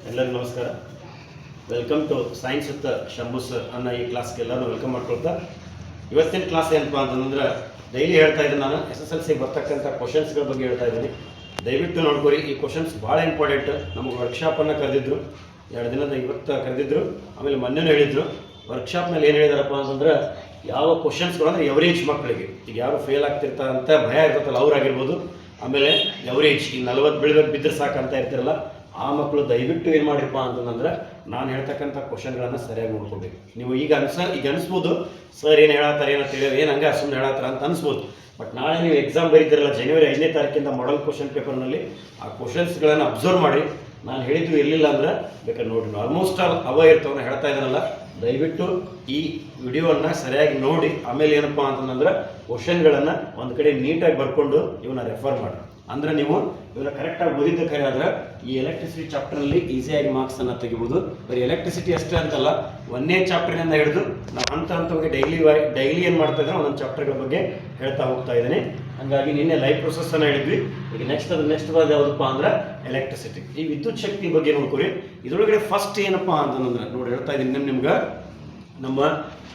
ಎಲ್ಲರಿಗೂ ನಮಸ್ಕಾರ. Welcome to science with Shambhu sir ಅನ್ನೋ ಈ ಕ್ಲಾಸ್ಗೆ ಎಲ್ಲರೂ ವೆಲ್ಕಮ್ ಮಾಡ್ಕೊಳ್ತಾ, ಇವತ್ತಿನ ಕ್ಲಾಸ್ ಏನಪ್ಪ ಅಂತಂದ್ರೆ ಡೈಲಿ ಹೇಳ್ತಾ ಇದ್ದೀನಿ ನಾನು SSLC ಬರ್ತಕ್ಕಂಥ ಕ್ವಶನ್ಸ್ಗಳ ಬಗ್ಗೆ ಹೇಳ್ತಾ ಇದ್ದೀನಿ. ದಯವಿಟ್ಟು ನೋಡ್ಕೊರಿ, ಈ ಕ್ವಶನ್ಸ್ ಭಾಳ ಇಂಪಾರ್ಟೆಂಟ್. ನಮಗೆ ವರ್ಕ್ಶಾಪನ್ನು ಕರೆದಿದ್ರು, 2 ದಿನದ ಇವತ್ತು ಕರೆದಿದ್ರು, ಆಮೇಲೆ ಮೊನ್ನೆನೂ ಹೇಳಿದರು. ವರ್ಕ್ಶಾಪ್ನಲ್ಲಿ ಏನು ಹೇಳಿದಾರಪ್ಪ ಅಂತಂದ್ರೆ ಯಾವ ಕ್ವಶನ್ಸ್ಗಳು ಅಂದರೆ ಎವರೇಜ್ ಮಕ್ಕಳಿಗೆ, ಈಗ ಯಾರು ಫೇಲ್ ಆಗ್ತಿರ್ತಾರೆ ಅಂತ ಭಯ ಇರ್ತತ್ತಲ್ಲ ಅವರಾಗಿರ್ಬೋದು, ಆಮೇಲೆ ಎವರೇಜ್ ಈ 40 ಬಿದ್ದರೆ ಸಾಕಂತ ಇರ್ತಿರಲ್ಲ ಆ ಮಕ್ಕಳು ದಯವಿಟ್ಟು ಏನು ಮಾಡಿರಪ್ಪ ಅಂತಂದ್ರೆ ನಾನು ಹೇಳ್ತಕ್ಕಂಥ ಕ್ವಶನ್ಗಳನ್ನು ಸರಿಯಾಗಿ ನೋಡ್ಕೋಬೇಕು. ನೀವು ಈಗ ಅನಿಸ್ಬೋದು ಸರ್ ಏನು ಹೇಳತ್ತಾರೆ, ಏನೋ ತಿಳಿಯೋದು ಏನು ಹಂಗೆ ಸುಮ್ಮನೆ ಹೇಳತ್ತಾರ ಅಂತ ಅನಿಸ್ಬೋದು. ಬಟ್ ನಾಳೆ ನೀವು ಎಕ್ಸಾಮ್ ಬರೀತಿರಲ್ಲ ಜನವರಿ 5ನೇ ತಾರೀಕಿಂದ ಮಾಡಲ್ ಕ್ವಶನ್ ಪೇಪರ್ನಲ್ಲಿ ಆ ಕ್ವಶನ್ಸ್ಗಳನ್ನು ಅಬ್ಸರ್ವ್ ಮಾಡಿ. ನಾನು ಹೇಳಿದ್ದು ಇರಲಿಲ್ಲ ಅಂದ್ರೆ ಬೇಕಾದ್ರೆ ನೋಡಿ, ಆಲ್ಮೋಸ್ಟ್ ಆಲ್ ಅವ ಇರ್ತವನ್ನ ಹೇಳ್ತಾ ಇದ್ದಾನಲ್ಲ, ದಯವಿಟ್ಟು ಈ ವಿಡಿಯೋವನ್ನು ಸರಿಯಾಗಿ ನೋಡಿ. ಆಮೇಲೆ ಏನಪ್ಪ ಅಂತಂದ್ರೆ ಕ್ವಶನ್ಗಳನ್ನು ಒಂದು ಕಡೆ ನೀಟಾಗಿ ಬರ್ಕೊಂಡು ಇವನ್ನ ರೆಫರ್ ಮಾಡಿ. ಅಂದರೆ ನೀವು ಇವನ್ನ ಕರೆಕ್ಟಾಗಿ ಓದಿದ್ದ ಖರೆ ಆದ್ರೆ ಈ ಎಲೆಕ್ಟ್ರಿಸಿಟಿ ಚಾಪ್ಟರ್ನಲ್ಲಿ ಈಸಿಯಾಗಿ ಮಾರ್ಕ್ಸನ್ನು ತೆಗಿಬೋದು. ಬರೀ ಎಲೆಕ್ಟ್ರಿಸಿಟಿ ಅಷ್ಟೇ ಅಂತಲ್ಲ, 1ನೇ ಚಾಪ್ಟರ್ನಿಂದ ಹಿಡಿದು ನಾವು ಹಂತವಾಗಿ ಡೈಲಿ ಏನು ಮಾಡ್ತಾ ಇದ್ದಾರೆ ಒಂದೊಂದು ಚಾಪ್ಟರ್ಗಳ ಬಗ್ಗೆ ಹೇಳ್ತಾ ಹೋಗ್ತಾ ಇದ್ದೀನಿ. ಹಾಗಾಗಿ ನಿನ್ನೆ ಲೈಫ್ ಪ್ರೊಸೆಸ್ಸನ್ನು ಹೇಳಿದ್ವಿ. ಈಗ ನೆಕ್ಸ್ಟ್ ಬರೋದು ಯಾವುದಪ್ಪ ಅಂದ್ರೆ ಎಲೆಕ್ಟ್ರಿಸಿಟಿ. ಈ ವಿದ್ಯುತ್ ಶಕ್ತಿ ಬಗ್ಗೆ ನೋಡ್ಕೊರಿ. ಇದರೊಳಗಡೆ ಫಸ್ಟ್ ಏನಪ್ಪ ಅಂತಂದ್ರೆ ನೋಡಿ ಹೇಳ್ತಾ ಇದ್ದೀನಿ ನಿಮ್ಗೆ, ನಮ್ಮ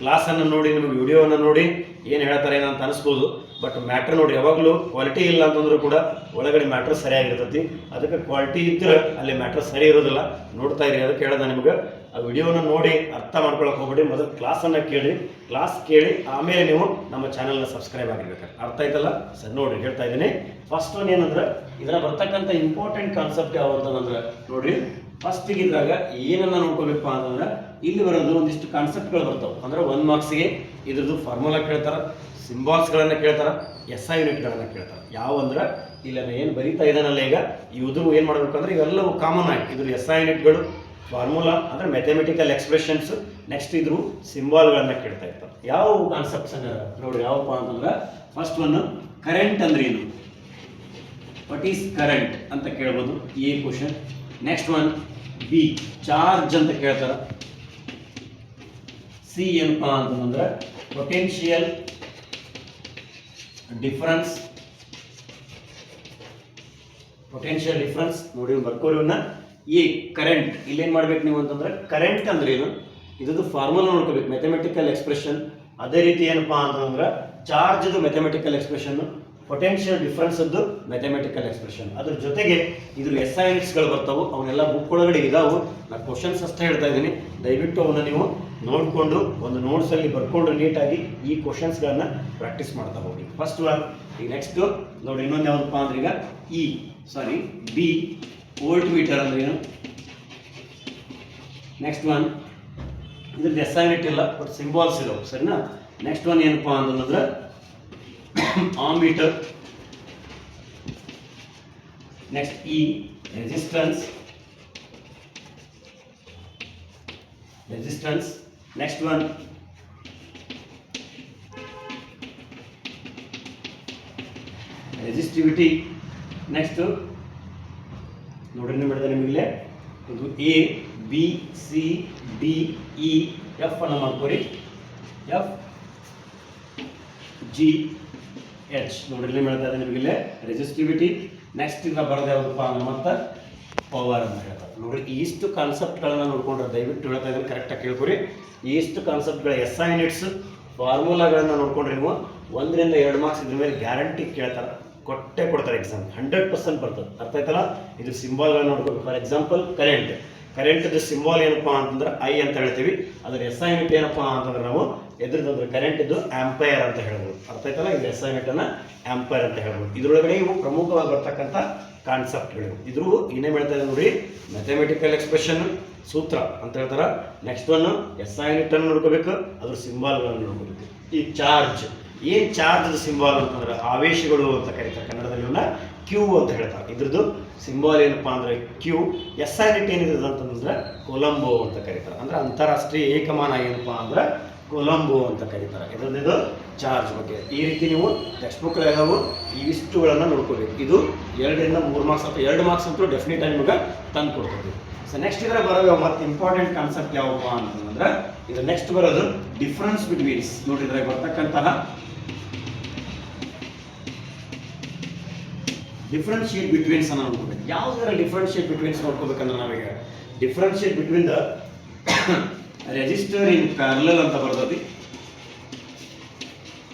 ಕ್ಲಾಸನ್ನು ನೋಡಿ, ನಿಮಗೆ ವಿಡಿಯೋವನ್ನು ನೋಡಿ ಏನು ಹೇಳ್ತಾರೆ ಏನಂತ ಅನಿಸ್ಬೋದು. ಬಟ್ ಮ್ಯಾಟ್ರ್ ನೋಡಿ, ಯಾವಾಗಲೂ ಕ್ವಾಲಿಟಿ ಇಲ್ಲ ಅಂತಂದ್ರೂ ಕೂಡ ಒಳಗಡೆ ಮ್ಯಾಟ್ರ್ ಸರಿಯಾಗಿರ್ತೈತಿ. ಅದಕ್ಕೆ ಕ್ವಾಲಿಟಿ ಇದ್ದರೆ ಅಲ್ಲಿ ಮ್ಯಾಟ್ರ್ ಸರಿ ಇರೋದಿಲ್ಲ. ನೋಡ್ತಾ ಇರಿ, ಅದಕ್ಕೆ ಹೇಳ್ದೆ ನಿಮ್ಗೆ ಆ ವಿಡಿಯೋನ ನೋಡಿ ಅರ್ಥ ಮಾಡ್ಕೊಳಕ್ಕೆ ಹೋಗ್ಬೇಡಿ. ಮೊದಲು ಕ್ಲಾಸನ್ನು ಕೇಳಿ, ಕ್ಲಾಸ್ ಕೇಳಿ ಆಮೇಲೆ ನೀವು ನಮ್ಮ ಚಾನಲ್ನ ಸಬ್ಸ್ಕ್ರೈಬ್ ಆಗಿರ್ಬೇಕು. ಅರ್ಥ ಆಯ್ತಲ್ಲ ಸರ್? ನೋಡಿ ಹೇಳ್ತಾ ಇದ್ದೀನಿ. ಫಸ್ಟ್ ಒನ್ ಏನಂದ್ರೆ ಇದರ ಬರ್ತಕ್ಕಂಥ ಇಂಪಾರ್ಟೆಂಟ್ ಕಾನ್ಸೆಪ್ಟ್ ಯಾವುದು ಅಂದ್ರೆ ನೋಡ್ರಿ, ಫಸ್ಟಿಗೆ ಇದ್ರಾಗ ಏನನ್ನ ನೋಡ್ಕೋಬೇಕಪ್ಪ ಅಂತಂದ್ರೆ ಇಲ್ಲಿ ಬರೋದು ಒಂದಿಷ್ಟು ಕಾನ್ಸೆಪ್ಟ್ಗಳು ಬರ್ತಾವೆ. ಅಂದ್ರೆ 1 ಮಾರ್ಕ್ಸ್ಗೆ ಇದ್ರದ್ದು ಫಾರ್ಮುಲಾ ಕೇಳ್ತಾರೆ, ಸಿಂಬಾಲ್ಸ್ಗಳನ್ನು ಕೇಳ್ತಾರೆ, SI ಯೂನಿಟ್ಗಳನ್ನು ಕೇಳ್ತಾರೆ. ಯಾವ ಅಂದ್ರೆ ಇಲ್ಲ ಏನು ಬರೀತಾ ಇದ್ದಾನಲ್ಲ ಈಗ ಇವ್ರು ಏನು ಮಾಡ್ಬೇಕಂದ್ರೆ ಇವೆಲ್ಲವೂ ಕಾಮನ್ ಆಗಿ ಇದ್ರ SI ಯೂನಿಟ್ಗಳು, ಫಾರ್ಮುಲಾ ಅಂದರೆ ಮ್ಯಾಥಮೆಟಿಕಲ್ ಎಕ್ಸ್ಪ್ರೆಷನ್ಸ್, ನೆಕ್ಸ್ಟ್ ಇದ್ರು ಸಿಂಬಾಲ್ಗಳನ್ನ ಕೇಳ್ತಾ ಇರ್ತಾರೆ. ಯಾವ ಕಾನ್ಸೆಪ್ಟ್ಸ್ ನೋಡಿ ಯಾವಪ್ಪ ಅಂತಂದ್ರೆ ಫಸ್ಟ್ ಒನ್ ಕರೆಂಟ್ ಅಂದ್ರೆ ಏನು, ವಾಟ್ ಈಸ್ ಕರೆಂಟ್ ಅಂತ ಕೇಳ್ಬೋದು, A question. Next one be charge ಅಂತ ಕೇಳ್ತಾರೆ. ಸಿ ಏನಪ್ಪಾ ಅಂತಂದ್ರೆ ಪೊಟೆನ್ಷಿಯಲ್ ಡಿಫರೆನ್ಸ್ ನೋಡಿ ಬರ್ಕೋರಿವನ್ನ. ಈ ಕರೆಂಟ್ ಇಲ್ಲೇನು ಮಾಡ್ಬೇಕು ನೀವು ಅಂತಂದ್ರೆ ಕರೆಂಟ್ ಅಂದ್ರೆ ಏನು, ಇದ್ದು ಫಾರ್ಮುಲಾ ನೋಡ್ಕೋಬೇಕು, ಮ್ಯಾಥಮೆಟಿಕಲ್ ಎಕ್ಸ್ಪ್ರೆಷನ್. ಅದೇ ರೀತಿ ಏನಪ್ಪಾ ಅಂತಂದ್ರೆ ಚಾರ್ಜ್ದು ಮ್ಯಾಥಮೆಟಿಕಲ್ ಎಕ್ಸ್ಪ್ರೆಷನ್, ಪೊಟೆನ್ಷಿಯಲ್ ಡಿಫರೆನ್ಸ್ ಅದ್ದು ಮ್ಯಾಥಮೆಟಿಕಲ್ ಎಕ್ಸ್ಪ್ರೆಷನ್. ಅದ್ರ ಜೊತೆಗೆ ಇದ್ರ SI ಯೂನಿಟ್ಸ್ಗಳು ಬರ್ತಾವೆ, ಅವನ್ನೆಲ್ಲ ಬುಕ್ ಒಳಗಡೆ ಇದಾವು. ನಾನು ಕ್ವಶನ್ಸ್ ಅಷ್ಟೇ ಹೇಳ್ತಾ ಇದ್ದೀನಿ, ದಯವಿಟ್ಟು ಅವನ್ನ ನೀವು ನೋಡಿಕೊಂಡು ಒಂದು ನೋಟ್ಸಲ್ಲಿ ಬರ್ಕೊಂಡು ನೀಟಾಗಿ ಈ ಕ್ವಶನ್ಸ್ಗಳನ್ನ ಪ್ರಾಕ್ಟೀಸ್ ಮಾಡ್ತಾ ಹೋಗಿ. First one. ಈಗ ನೆಕ್ಸ್ಟ್ ನೋಡಿ ಇನ್ನೊಂದು ಯಾವುದಪ್ಪ ಅಂದ್ರೆ ಈಗ ಬಿ ವೋಲ್ಟ್ ಮೀಟರ್ ಅಂದ್ರೆ ಏನು. ನೆಕ್ಸ್ಟ್ ಒನ್ ಇದ್ರದ್ದು SI ಯೂನಿಟ್ ಇಲ್ಲ ಬಟ್ ಸಿಂಬಾಲ್ಸ್ ಇದಾವೆ, ಸರಿನಾ. ನೆಕ್ಸ್ಟ್ ಒನ್ ಏನಪ್ಪಾ ಅಂತಂದ್ರೆ ammeter. Next E resistance. Next one resistivity. Next ನೋಡ್ರಿ ನಿಮ್ಗೆ ನಿಮಗಿಲ್ಲೇ ಇದು A B C D E F ಅನ್ನು ಮಾಡ್ಕೋರಿ, ಎಫ್ ಜಿ ಎಚ್. ನೋಡ್ರಿ ನಿಮ್ಗೆ ಹೇಳ್ತಾ ಇದೆ ನಿಮಗಿಲ್ಲೇ ರೆಸಿಸ್ಟಿವಿಟಿ. ನೆಕ್ಸ್ಟ್ ಈಗ ಬರೋದು ಯಾವುದಪ್ಪ ಅಂದ್ರೆ ಮತ್ತೆ ಪವರ್ ಅಂತ ಹೇಳ್ತಾರೆ. ನೋಡ್ರಿ ಇಷ್ಟು ಕಾನ್ಸೆಪ್ಟ್ಗಳನ್ನ ನೋಡ್ಕೊಂಡ್ರೆ ದಯವಿಟ್ಟು ಹೇಳ್ತಾ ಇದ್ದೀನಿ ಕರೆಕ್ಟಾಗಿ ಕೇಳ್ಕೊರಿ. ಇಷ್ಟು ಕಾನ್ಸೆಪ್ಟ್ಗಳ SI ಯೂನಿಟ್ಸ್ ಫಾರ್ಮುಲಾಗಳನ್ನ ನೋಡ್ಕೊಂಡ್ರೆ ನೀವು 1 ರಿಂದ 2 ಮಾರ್ಕ್ಸ್ ಇದ್ರ ಮೇಲೆ ಗ್ಯಾರಂಟಿ ಕೇಳ್ತಾರೆ, ಕೊಡ್ತಾರೆ ಎಕ್ಸಾಮ್ 100% ಬರ್ತದೆ. ಅರ್ಥ ಆಯ್ತಲ್ಲ. ಇದು ಸಿಂಬಾಲ್ಗಳನ್ನ ನೋಡ್ಕೋಬೇಕು. ಫಾರ್ ಎಕ್ಸಾಂಪಲ್ ಕರೆಂಟ್ದು ಸಿಂಬಾಲ್ ಏನಪ್ಪಾ ಅಂತಂದ್ರೆ ಐ ಅಂತ ಹೇಳ್ತೀವಿ. ಅದ್ರ SI ಯೂನಿಟ್ ಏನಪ್ಪಾ ಅಂತಂದ್ರೆ ನಾವು ಎದ್ರದಂದ್ರೆ ಕರೆಂಟ್ ಇದು ಆಂಪೈರ್ ಅಂತ ಹೇಳ್ಬೋದು. ಅರ್ಥ ಆಯ್ತಲ್ಲ. ಇದು SI ಯೂನಿಟ್ ಅನ್ನ ಆಂಪೈರ್ ಅಂತ ಹೇಳ್ಬೋದು. ಇದ್ರೊಳಗಡೆ ಇವು ಪ್ರಮುಖವಾಗಿ ಬರ್ತಕ್ಕಂಥ ಕಾನ್ಸೆಪ್ಟ್ಗಳು. ಇದ್ರು ಏನೇ ಹೇಳ್ತಾ ಇದೆ ನೋಡಿ, ಮ್ಯಾಥಮೆಟಿಕಲ್ ಎಕ್ಸ್ಪ್ರೆಷನ್ ಸೂತ್ರ ಅಂತ ಹೇಳ್ತಾರೆ. ನೆಕ್ಸ್ಟ್ ಒನ್ SI ಯೂನಿಟ್ ಅನ್ನು ನೋಡ್ಕೋಬೇಕು, ಅದ್ರ ಸಿಂಬಾಲ್ಗಳನ್ನು ನೋಡ್ಕೋಬೇಕು. ಈ ಚಾರ್ಜ್ ಏನ್ ಚಾರ್ಜ್ ಸಿಂಬಾಲ್ ಅಂತಂದ್ರೆ ಆವೇಶಗಳು ಅಂತ ಕರೀತಾರೆ, ಕನ್ನಡದಲ್ಲಿ ಇವನ್ನ ಕ್ಯೂ ಅಂತ ಹೇಳ್ತಾರೆ. ಇದ್ರದ್ದು ಸಿಂಬಾಲ್ ಏನಪ್ಪಾ ಅಂದ್ರೆ ಕ್ಯೂ. SI ಯೂನಿಟ್ ಏನಿದೆ ಅಂತಂದ್ರೆ ಕೊಲಂಬೋ ಅಂತ ಕರೀತಾರೆ. ಅಂದ್ರೆ ಅಂತಾರಾಷ್ಟ್ರೀಯ ಏಕಮಾನ ಏನಪ್ಪಾ ಅಂದ್ರೆ ಕೊಲಂಬೋ ಅಂತ ಕರೀತಾರೆ. ಇದರದ್ದು ಚಾರ್ಜ್ ಬಗ್ಗೆ ಈ ರೀತಿ ನೀವು ಟೆಕ್ಸ್ಟ್ ಬುಕ್ ಯಾವ್ಯಾವು ಇವಿಷ್ಟುಗಳನ್ನು ನೋಡ್ಕೋಬೇಕು. ಇದು 2 ರಿಂದ 3 ಮಾರ್ಕ್ಸ್ ಅಥವಾ 2 ಮಾರ್ಕ್ಸ್ ಅಂತೂ ಡೆಫಿನೆಟ್ ಆಗಿ ನಿಮಗೆ ತಂದು ಕೊಡ್ತೀವಿ. ಸೊ ನೆಕ್ಸ್ಟ್ ಇದರ ಬರೋ ಮತ್ತೆ ಇಂಪಾರ್ಟೆಂಟ್ ಕಾನ್ಸೆಪ್ಟ್ ಯಾವಪ್ಪ ಅಂತಂದ್ರೆ ಇದು ನೆಕ್ಸ್ಟ್ ಬರೋದು ಡಿಫರೆನ್ಸ್ ಬಿಟ್ವೀನ್ಸ್. ನೋಡಿದ್ರೆ ಬರ್ತಕ್ಕಂತಹ ಡಿಫ್ರೆನ್ಶಿಯೇಟ್ ಬಿಟ್ವೀನ್ಸ್ ಅನ್ನು ನೋಡ್ಕೋಬೇಕು. ಯಾವುದರ ಡಿಫ್ರೆನ್ಶಿಯೇಟ್ ಬಿಟ್ವೀನ್ಸ್ ನೋಡ್ಕೋಬೇಕಂದ್ರೆ ನಾವೀಗ differentiate between the register in parallel ಅಂತ ಬರ್ತೈತಿ,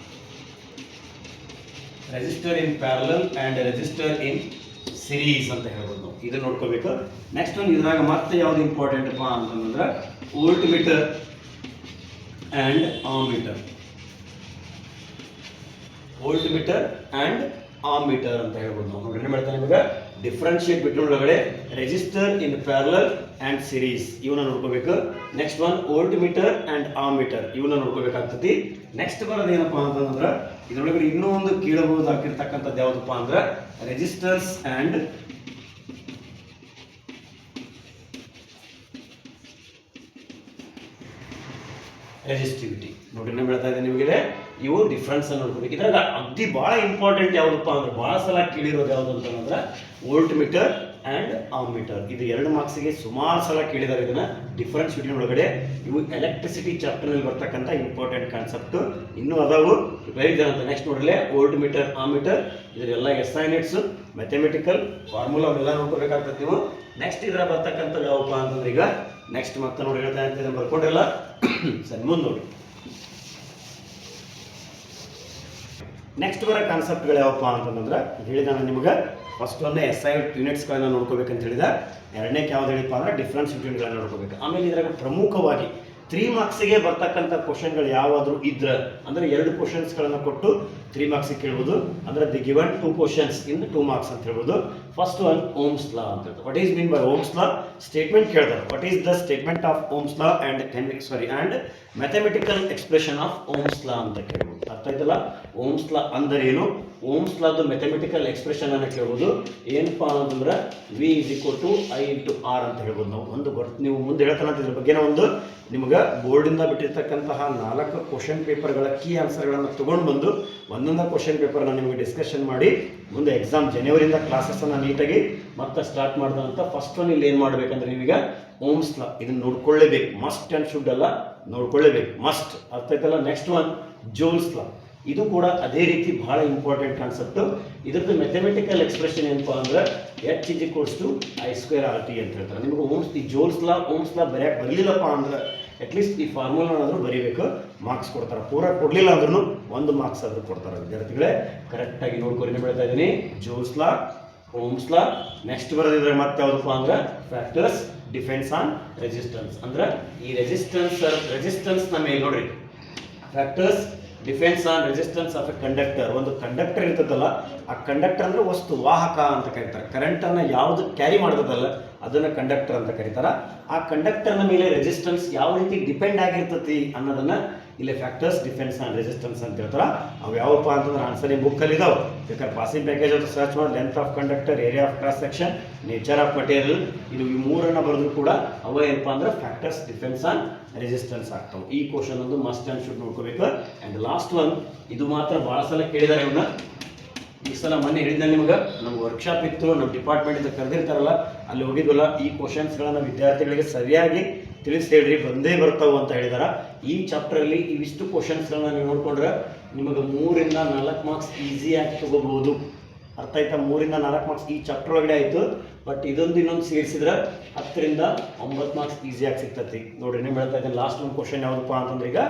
register in parallel and register in series ಅಂತ ಹೇಳ್ಬೋದು ನಾವು. ಇದನ್ನ ನೋಡ್ಕೋಬೇಕು. ನೆಕ್ಸ್ಟ್ ಒಂದು ಇದ್ರಾಗ ಮತ್ತೆ ಯಾವ್ದು ಇಂಪಾರ್ಟೆಂಟ್ ಅಪ್ಪ ಅಂತಂದ್ರೆ volt meter and ammeter. Volt meter and ammeter ಅಂತ ಹೇಳ್ಬೋದು ನಾವು. ನೋಡ್ರಿ ಏನು ಮಾಡ್ತಾನೆ ನಿಮಗೆ ಡಿಫ್ರೆನ್ಷಿಯೇಟ್ ಬಿಟ್ವೀನ್ ಒಳಗಡೆ register in parallel and series ಇವನ್ನ ನೋಡ್ಕೋಬೇಕು. Next one volt meter and ammeter ಇವನ್ನ ನೋಡ್ಕೋಬೇಕಾಗ್ತತಿ. ನೆಕ್ಸ್ಟ್ ಬರೋದು ಏನಪ್ಪಾ ಅಂತಂದ್ರೆ ಇದರೊಳಗಡೆ ಇನ್ನೂ ಒಂದು ಕೇಳಬಹುದಾಗಿರ್ತಕ್ಕಂಥದ್ದು ಯಾವುದಪ್ಪ ಅಂದ್ರೆ ರೆಜಿಸ್ಟರ್ಸ್ ಆ್ಯಂಡ್ ರೆಸಿಸ್ಟಿವಿಟಿ. ನೋಡ್ರಿ ಏನು ಹೇಳ್ತಾ ಇದೆ ನಿಮಗೆ, ಇವು ಡಿಫ್ರೆನ್ಸ್ ಅನ್ನು ನೋಡ್ಕೋಬೇಕು. ಇದ್ರಾಗ ಅಗ್ದಿ ಬಹಳ ಇಂಪಾರ್ಟೆಂಟ್ ಯಾವುದಪ್ಪ ಅಂದ್ರೆ ಬಹಳ ಸಲ ಕೇಳಿರೋದು ಯಾವುದು ಅಂತಂದ್ರೆ ವೋಲ್ಟ್ ಮೀಟರ್ ಆ್ಯಂಡ್ ಆಮೀಟರ್. ಇದು 2 ಮಾರ್ಕ್ಸಿಗೆ ಸುಮಾರು ಸಲ ಕೇಳಿದ್ದಾರೆ ಇದನ್ನ. ಡಿಫ್ರೆನ್ಸ್ ಬಿಟ್ವೀನ್ ಒಳಗಡೆ ಇವು ಎಲೆಕ್ಟ್ರಿಸಿಟಿ ಚಾಪ್ಟರ್ನಲ್ಲಿ ಬರ್ತಕ್ಕಂಥ ಇಂಪಾರ್ಟೆಂಟ್ ಕಾನ್ಸೆಪ್ಟ್ ಇನ್ನೂ ಅದಾವು ಬರೀತಾರೆ ಅಂತ. ನೆಕ್ಸ್ಟ್ ನೋಡ್ರಲ್ಲೇ ವೋಲ್ಟ್ ಮೀಟರ್ ಆಮೀಟರ್ ಇದರೆಲ್ಲ SI ಯೂನಿಟ್ಸ್ ಮ್ಯಾಥಮೆಟಿಕಲ್ ಫಾರ್ಮುಲಾ ಅವೆಲ್ಲ ನೋಡ್ಕೋಬೇಕಾಗ್ತದೆ ನೀವು. ನೆಕ್ಸ್ಟ್ ಇದ್ರ ಬರ್ತಕ್ಕಂಥ ಯಾವಪ್ಪ ಅಂತಂದ್ರೆ ಈಗ ನೆಕ್ಸ್ಟ್ ಮತ್ತೆ ನೋಡಿ ಹೇಳ್ತಾ ಇರ್ತೀನಿ ಬರ್ಕೊಂಡ್ರಲ್ಲ ಸರಿ ಮುಂದೆ ನೋಡಿ. ನೆಕ್ಸ್ಟ್ ಬರೋ ಕಾನ್ಸೆಪ್ಟ್ಗಳು ಯಾವಪ್ಪ ಅಂತಂದ್ರೆ ಹೇಳಿದ ನಾನು ನಿಮ್ಗೆ ಫಸ್ಟ್ ಒಂದು SI ಯೂನಿಟ್ಸ್ಗಳನ್ನ ನೋಡ್ಕೋಬೇಕಂತ ಹೇಳಿದ. ಎರಡನೇಕ್ಕೆ ಯಾವ್ದು ಹೇಳಿಪ್ಪ ಅಂದ್ರೆ ಡಿಫ್ರೆನ್ಸ್ ಬಿಟ್ವೀನ್ಗಳನ್ನ ನೋಡ್ಕೋಬೇಕು. ಆಮೇಲೆ ಇದ್ರಾಗ ಪ್ರಮುಖವಾಗಿ 3 ಮಾರ್ಕ್ಸಿಗೆ ಬರ್ತಕ್ಕಂಥ ಕ್ವಶನ್ಗಳು ಯಾವಾದರೂ ಇದ್ರೆ ಅಂದ್ರೆ 2 ಕ್ವಶನ್ಸ್ಗಳನ್ನು ಕೊಟ್ಟು 3 ಮಾರ್ಕ್ಸಿಗೆ ಕೇಳ್ಬೋದು. ಅಂದ್ರೆ the given 2 questions in 2 marks ಅಂತ ಹೇಳ್ಬೋದು. ಫಸ್ಟ್ ಒನ್ ಓಮ್ಸ್ ಲಾ ಅಂತ ಹೇಳ್ತಾರೆ. What is mean by Ohm's law? Statement ಕೇಳ್ತಾರೆ. What is the statement of Ohm's law and mathematical expression of Ohm's law ಅಂತ ಕೇಳ್ಬೋದು. ಅರ್ಥ ಆಯ್ತಲ್ಲ? ಓಮ್ಸ್ ಲಾ ಅಂದ್ರೆ ಏನು, ಓಮ್ಸ್ ಲಾದ ಮ್ಯಾಥಮೆಟಿಕಲ್ ಎಕ್ಸ್ಪ್ರೆಷನ್ ಅನ್ನ ಕೇಳ್ಬೋದು. ಏನಪ್ಪಾ ಅಂತಂದ್ರೆ V = I × R ಅಂತ ಹೇಳ್ಬೋದು ನಾವು. ಒಂದು ನೀವು ಮುಂದೆ ಹೇಳ್ತಾನೆ ಇದ್ರ ಬಗ್ಗೆ ಒಂದು ನಿಮ್ಗೆ ಬೋರ್ಡಿಂದ ಬಿಟ್ಟಿರ್ತಕ್ಕಂತಹ 4 ಕ್ವಶನ್ ಪೇಪರ್ಗಳ ಕೀ ಆನ್ಸರ್ಗಳನ್ನು ತಗೊಂಡು ಬಂದು ಒಂದೊಂದು ಕ್ವಶನ್ ಪೇಪರ್ನ ನಿಮಗೆ ಡಿಸ್ಕಷನ್ ಮಾಡಿ ಮುಂದೆ ಎಕ್ಸಾಮ್ ಜನವರಿಯಿಂದ ಕ್ಲಾಸಸ್ಸನ್ನು ನೀಟಾಗಿ ಮತ್ತೆ ಸ್ಟಾರ್ಟ್ ಮಾಡ್ದಂತ. ಫಸ್ಟ್ ಒನ್ ಇಲ್ಲಿ ಏನು ಮಾಡಬೇಕಂದ್ರೆ ನೀವೀಗ ಓಮ್ಸ್ ಲಾ ಇದನ್ನ ನೋಡ್ಕೊಳ್ಳೇಬೇಕು. ಮಸ್ಟ್ ಆ್ಯಂಡ್ ಶುಡ್ ಅಲ್ಲ, ನೋಡ್ಕೊಳ್ಳೇಬೇಕು, ಮಸ್ಟ್. ಅರ್ಥ ಆಯ್ತಲ್ಲ? ನೆಕ್ಸ್ಟ್ ಒನ್ ಜೂಲ್ಸ್ ಲಾ, ಇದು ಕೂಡ ಅದೇ ರೀತಿ ಬಹಳ ಇಂಪಾರ್ಟೆಂಟ್ ಕಾನ್ಸೆಪ್ಟ್. ಇದ್ರದ್ದು ಮ್ಯಾಥಮೆಟಿಕಲ್ ಎಕ್ಸ್ಪ್ರೆಷನ್ ಏನಪ್ಪಾ ಅಂದ್ರೆ H = I² RT ಅಂತ ಹೇಳ್ತಾರೆ. ನಿಮಗೆ ಓಮ್ಸ್ ಲಾ ಬರೆಯಕ್ಕೆ ಬರಲಿಲ್ಲಪ್ಪ ಅಂದ್ರೆ ಅಟ್ಲೀಸ್ಟ್ ಈ ಫಾರ್ಮುಲಾನಾದ್ರೂ ಬರೀಬೇಕು, ಮಾರ್ಕ್ಸ್ ಕೊಡ್ತಾರೆ. ಪೂರ ಕೊಡಲಿಲ್ಲ ಅಂದ್ರೂ 1 ಮಾರ್ಕ್ಸ್ ಆದ್ರೂ ಕೊಡ್ತಾರೆ ವಿದ್ಯಾರ್ಥಿಗಳೇ. ಕರೆಕ್ಟಾಗಿ ನೋಡ್ಕೊಂಡು ಹೇಳ್ತಾ ಇದ್ದೀನಿ. ಜೂಲ್ಸ್ ಲಾ, ಓಮ್ಸ್ ಲಾ. ನೆಕ್ಸ್ಟ್ ಬರೋದಿದ್ರೆ ಮತ್ತೆ ಯಾವುದಪ್ಪ ಅಂದ್ರೆ ಫ್ಯಾಕ್ಟರ್ಸ್ ಡಿಫೆನ್ಸ್ ಆನ್ ರೆಸಿಸ್ಟೆನ್ಸ್. ಅಂದ್ರೆ ಈ ರೆಸಿಸ್ಟೆನ್ಸ್ ನ ಮೇಲೆ ನೋಡ್ರಿ factors defence on resistance of A conductor. ಒಂದು ಕಂಡಕ್ಟರ್ ಇರ್ತದಲ್ಲ, ಆ ಕಂಡಕ್ಟರ್ ಅಂದ್ರೆ ವಸ್ತು ವಾಹಕ ಅಂತ ಕರೀತಾರೆ. ಕರೆಂಟ್ ಅನ್ನ ಯಾವ್ದು ಕ್ಯಾರಿ ಮಾಡ್ತದಲ್ಲ ಅದನ್ನ ಕಂಡಕ್ಟರ್ ಅಂತ ಕರೀತಾರ. ಆ ಕಂಡಕ್ಟರ್ನ ಮೇಲೆ ರೆಸಿಸ್ಟೆನ್ಸ್ ಯಾವ ರೀತಿ ಡಿಪೆಂಡ್ ಆಗಿರ್ತತಿ ಅನ್ನೋದನ್ನ ಇಲ್ಲಿ ಫ್ಯಾಕ್ಟರ್ಸ್ ಡಿಫೆನ್ಸ್ ಆನ್ ರೆಸಿಸ್ಟೆನ್ಸ್ ಅಂತ ಹೇಳ್ತಾರ. ಅವು ಯಾವಪ್ಪ ಅಂತಂದ್ರೆ ಆನ್ಸರ್ ನಿಮ್ಮ ಬುಕ್ಕಲ್ಲಿ ಇದಾವೆ. ಬೇಕಾದ್ರೆ ಪಾಸಿಂಗ್ ಪ್ಯಾಕೇಜ್ ಅಂತ ಸರ್ಚ್ ಮಾಡಿ length of conductor, area of cross section, nature of material, ಇದು ಈ 3 ಬರೆದ್ರು ಕೂಡ ಅವ ಏನಪ್ಪ ಅಂದ್ರೆ ಫ್ಯಾಕ್ಟರ್ಸ್ ಡಿಫೆನ್ಸ್ ಆನ್ ರೆಸಿಸ್ಟೆನ್ಸ್ ಆಗ್ತಾವೆ. ಈ ಕ್ವಶನ್ ಒಂದು ಮಸ್ಟ್ ಆ್ಯಂಡ್ ಶುಡ್ ನೋಡ್ಕೋಬೇಕು. ಆ್ಯಂಡ್ ಲಾಸ್ಟ್ ಒನ್, ಇದು ಮಾತ್ರ ಭಾಳ ಸಲ ಕೇಳಿದ್ದಾರೆ ಇವನ್ನ. ಈ ಸಲ ಮೊನ್ನೆ ಹೇಳಿದ್ದೆ ನಿಮ್ಗೆ, ನಮ್ಮ ವರ್ಕ್ಶಾಪ್ ಇತ್ತು, ನಮ್ಮ ಡಿಪಾರ್ಟ್ಮೆಂಟಿಂದ ಕರೆದಿರ್ತಾರಲ್ಲ ಅಲ್ಲಿ ಹೋಗಿದ್ವಲ್ಲ. ಈ ಕ್ವಶನ್ಸ್ಗಳನ್ನು ವಿದ್ಯಾರ್ಥಿಗಳಿಗೆ ಸರಿಯಾಗಿ ತಿಳಿಸಿ ಹೇಳ್ರಿ, ಬಂದೇ ಬರ್ತಾವೆ ಅಂತ ಹೇಳಿದಾರ. ಈ ಚಾಪ್ಟರಲ್ಲಿ ಇವಿಷ್ಟು ಕ್ವಶನ್ಸ್ಗಳನ್ನ ನೀವು ನೋಡ್ಕೊಂಡ್ರೆ ನಿಮಗೆ 3 ರಿಂದ 4 ಮಾರ್ಕ್ಸ್ ಈಸಿಯಾಗಿ ತಗೋಬಹುದು. ಅರ್ಥ ಆಯ್ತಾ? 3 ರಿಂದ 4 ಮಾರ್ಕ್ಸ್ ಈ ಚಾಪ್ಟರ್ ಒಳಗಡೆ ಆಯಿತು. ಬಟ್ ಇನ್ನೊಂದು ಸೇರಿಸಿದ್ರೆ 10 ರಿಂದ 9 ಮಾರ್ಕ್ಸ್ ಈಸಿಯಾಗಿ ಸಿಗ್ತತಿ. ನೋಡ್ರಿ ನೀವು ಹೇಳ್ತಾ ಇದ್ದೀನಿ. ಲಾಸ್ಟ್ ಒಂದು ಕ್ವಶನ್ ಯಾವುದಪ್ಪ ಅಂತಂದ್ರೆ ಈಗ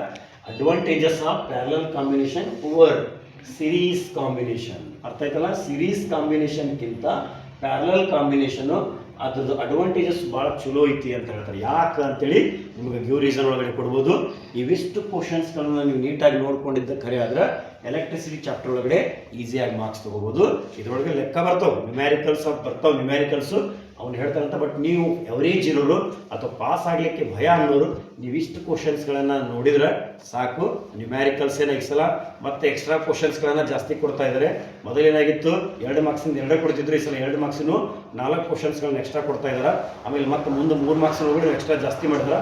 advantages of parallel combination over series combination. ಅರ್ಥ ಆಯ್ತಲ್ಲ? ಸಿರೀಸ್ ಕಾಂಬಿನೇಷನ್ಗಿಂತ ಪ್ಯಾರಲಲ್ ಕಾಂಬಿನೇಷನ್ ಅದ್ರದ್ದು ಅಡ್ವಾಂಟೇಜಸ್ ಭಾಳ ಚಲೋ ಐತಿ ಅಂತ ಹೇಳ್ತಾರೆ. ಯಾಕೆ ಅಂತೇಳಿ ನಿಮಗೆ ಗಿವ್ ರೀಸನ್ ಒಳಗಡೆ ಕೊಡ್ಬೋದು. ಇವಿಷ್ಟು ಕ್ವಶನ್ಸ್ಗಳನ್ನ ನೀವು ನೀಟಾಗಿ ನೋಡ್ಕೊಂಡಿದ್ದ ಖರೆ ಆದ್ರೆ ಎಲೆಕ್ಟ್ರಿಸಿಟಿ ಚಾಪ್ಟರ್ ಒಳಗಡೆ ಈಸಿಯಾಗಿ ಮಾರ್ಕ್ಸ್ ತಗೋಬಹುದು. ಇದ್ರೊಳಗೆ ಲೆಕ್ಕ ಬರ್ತಾವೆ, ನ್ಯೂಮ್ಯಾರಿಕಲ್ಸ್ ಬರ್ತಾವೆ, ನ್ಯೂಮ್ಯಾರಿಕಲ್ಸು ಅವ್ನು ಹೇಳ್ತಾರಂತ. ಬಟ್ ನೀವು ಎವರೇಜ್ ಇರೋರು ಅಥವಾ ಪಾಸ್ ಆಗಲಿಕ್ಕೆ ಭಯ ಅನ್ನೋರು ನೀವಿಷ್ಟು ಕ್ವಶನ್ಸ್ಗಳನ್ನು ನೋಡಿದ್ರೆ ಸಾಕು. ನ್ಯೂಮ್ಯಾರಿಕಲ್ಸ್ ಏನೋ ಈ ಸಲ ಮತ್ತೆ ಎಕ್ಸ್ಟ್ರಾ ಕ್ವಶನ್ಸ್ಗಳನ್ನು ಜಾಸ್ತಿ ಕೊಡ್ತಾ ಇದ್ದಾರೆ. ಮೊದಲೇನಾಗಿತ್ತು 2 ಮಾರ್ಕ್ಸಿಂದ 2 ಕೊಡ್ತಿದ್ರು, ಈ ಸಲ 2 ಮಾರ್ಕ್ಸಿನೂ 4 ಕ್ವಶನ್ಸ್ಗಳನ್ನ ಎಕ್ಸ್ಟ್ರಾ ಕೊಡ್ತಾ ಇದ್ದಾರೆ. ಆಮೇಲೆ ಮತ್ತೆ ಮುಂದೆ 3 ಮಾರ್ಕ್ಸ್ ಹೋಗಿ ಎಕ್ಸ್ಟ್ರಾ ಜಾಸ್ತಿ ಮಾಡಿದ್ರೆ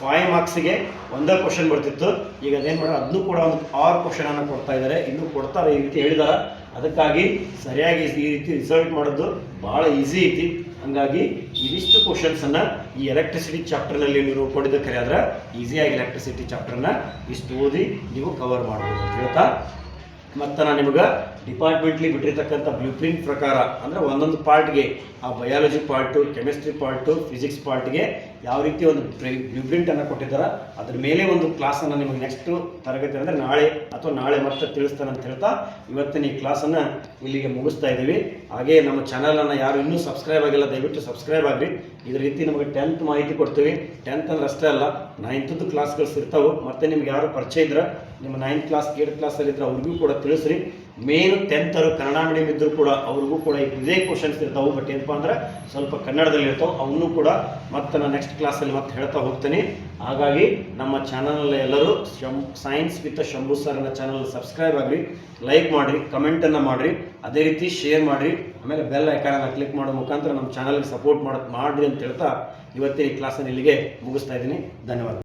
5 ಮಾರ್ಕ್ಸಿಗೆ 1 ಕ್ವಶನ್ ಬರ್ತಿತ್ತು. ಈಗ ಅದೇನು ಮಾಡೋದು, ಅದನ್ನು ಕೂಡ ಒಂದು 6 ಕ್ವಶನನ್ನು ಕೊಡ್ತಾ ಇದ್ದಾರೆ, ಇನ್ನೂ ಕೊಡ್ತಾರೆ ಈ ರೀತಿ ಹೇಳಿದಾರ. ಅದಕ್ಕಾಗಿ ಸರಿಯಾಗಿ ಈ ರೀತಿ ರಿಸಲ್ಟ್ ಮಾಡೋದು ಭಾಳ ಈಸಿ ಐತಿ. ಹಂಗಾಗಿ ಇವಿಷ್ಟು ಕ್ವಶನ್ಸನ್ನು ಈ ಎಲೆಕ್ಟ್ರಿಸಿಟಿ ಚಾಪ್ಟರ್ನಲ್ಲಿ ನೀವು ನೋಡ್ಕೊಂಡಿದ್ದ ಖರೆ ಆದ್ರೆ ಈಸಿಯಾಗಿ ಎಲೆಕ್ಟ್ರಿಸಿಟಿ ಚಾಪ್ಟರ್ನ ಇಷ್ಟು ಓದಿ ನೀವು ಕವರ್ ಮಾಡ್ಬೋದು ಅಂತ ಹೇಳ್ತಾ ಮತ್ತು ನಾನು ನಿಮಗೆ ಡಿಪಾರ್ಟ್ಮೆಂಟ್ಲಿ ಬಿಟ್ಟಿರ್ತಕ್ಕಂಥ ಬ್ಲೂ ಪ್ರಿಂಟ್ ಪ್ರಕಾರ ಅಂದರೆ ಒಂದೊಂದು ಪಾರ್ಟ್ಗೆ ಆ biology part, chemistry part, physics ಪಾರ್ಟ್ಗೆ ಯಾವ ರೀತಿ ಒಂದು ಬ್ಲೂ ಪ್ರಿಂಟನ್ನು ಕೊಟ್ಟಿದ್ದಾರೆ ಅದ್ರ ಮೇಲೆ ಒಂದು ಕ್ಲಾಸನ್ನು ನಿಮಗೆ ನೆಕ್ಸ್ಟು ತರಗತಿ ಅಂದರೆ ನಾಳೆ ಅಥವಾ ನಾಳೆ ಮತ್ತೆ ತಿಳಿಸ್ತಾನೆ ಅಂತ ಹೇಳ್ತಾ ಇವತ್ತಿನ ಈ ಕ್ಲಾಸನ್ನು ಇಲ್ಲಿಗೆ ಮುಗಿಸ್ತಾ ಇದ್ದೀವಿ. ಹಾಗೆ ನಮ್ಮ ಚಾನಲನ್ನು ಯಾರು ಇನ್ನೂ ಸಬ್ಸ್ಕ್ರೈಬ್ ಆಗಿಲ್ಲ ದಯವಿಟ್ಟು ಸಬ್ಸ್ಕ್ರೈಬ್ ಆಗಿರಿ. ಇದೇ ರೀತಿ ನಮಗೆ 10th ಮಾಹಿತಿ ಕೊಡ್ತೀವಿ. 10th ಅಂದ್ರೆ ಅಷ್ಟೇ ಅಲ್ಲ, 9th ಕ್ಲಾಸ್ಗಳು ಇರ್ತಾವೆ. ಮತ್ತು ನಿಮ್ಗೆ ಯಾರು ಪರಿಚಯ ಇದ್ರೆ ನಿಮ್ಮ 9th ಕ್ಲಾಸ್ 8th ಕ್ಲಾಸಲ್ಲಿ ಇದ್ರೆ ಅವ್ರಿಗೂ ಕೂಡ ತಿಳಿಸ್ರಿ. ಮೇನ್ 10th ಕನ್ನಡ ಮೀಡಿಯಂ ಇದ್ದರೂ ಕೂಡ ಅವ್ರಿಗೂ ಕೂಡ ಇದೇ ಕ್ವಶನ್ಸ್ ಇರ್ತಾವೆ. ಬಟ್ ಏನಪ್ಪ ಅಂದ್ರೆ ಸ್ವಲ್ಪ ಕನ್ನಡದಲ್ಲಿ ಇರ್ತಾವೆ, ಅವನ್ನೂ ಕೂಡ ಮತ್ತೆ ನಾನು ನೆಕ್ಸ್ಟ್ ಕ್ಲಾಸಲ್ಲಿ ಮತ್ತೆ ಹೇಳ್ತಾ ಹೋಗ್ತೀನಿ. ಹಾಗಾಗಿ ನಮ್ಮ ಚಾನಲಲ್ಲಿ ಎಲ್ಲರೂ ಸೈನ್ಸ್ ವಿತ್ ಶಂಭು ಸರ್ ಅನ್ನೋ ಚಾನಲ್ ಸಬ್ಸ್ಕ್ರೈಬ್ ಆಗಿರಿ, ಲೈಕ್ ಮಾಡಿರಿ, ಕಮೆಂಟನ್ನು ಮಾಡಿರಿ, ಅದೇ ರೀತಿ ಶೇರ್ ಮಾಡಿರಿ, ಆಮೇಲೆ ಬೆಲ್ ಐಕಾನನ್ನು ಕ್ಲಿಕ್ ಮಾಡೋ ಮುಖಾಂತರ ನಮ್ಮ ಚಾನಲ್ಗೆ ಸಪೋರ್ಟ್ ಮಾಡಿರಿ ಅಂತ ಹೇಳ್ತಾ ಇವತ್ತಿನ ಈ ಕ್ಲಾಸನ್ನು ಇಲ್ಲಿಗೆ ಮುಗಿಸ್ತಾ ಇದ್ದೀನಿ. ಧನ್ಯವಾದ.